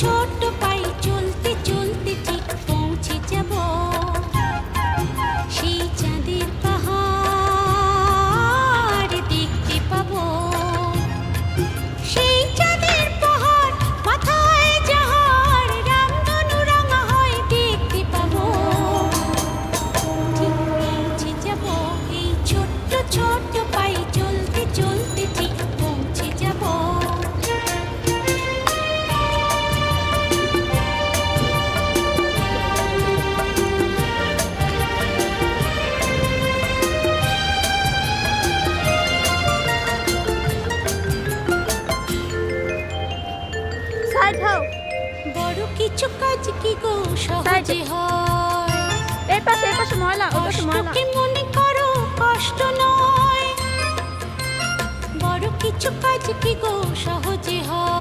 ছোট্ট পায়ে চলতে চলতে ঠিক পৌঁছে যাব সেই চাঁদের পাহাড় দেখতে পাবো। সেই চাঁদের পাহাড় মাথায় যাহার রামধনু রাঙা হয় দেখতে পাবো। ঠিক পৌঁছে যাব এই ছোট্ট ছোট্ট পায়ে চলতে চলতে ঠিক পৌঁছে যাব। সাইড হও। বড় কিছু কাজ কি গো সহজে হয়, এই পাশে ময়লা, ওই পাশে ময়লা। কষ্টকে মনে করো কষ্ট নয়। বড় কিছু কাজ কি গো সহজে হয়।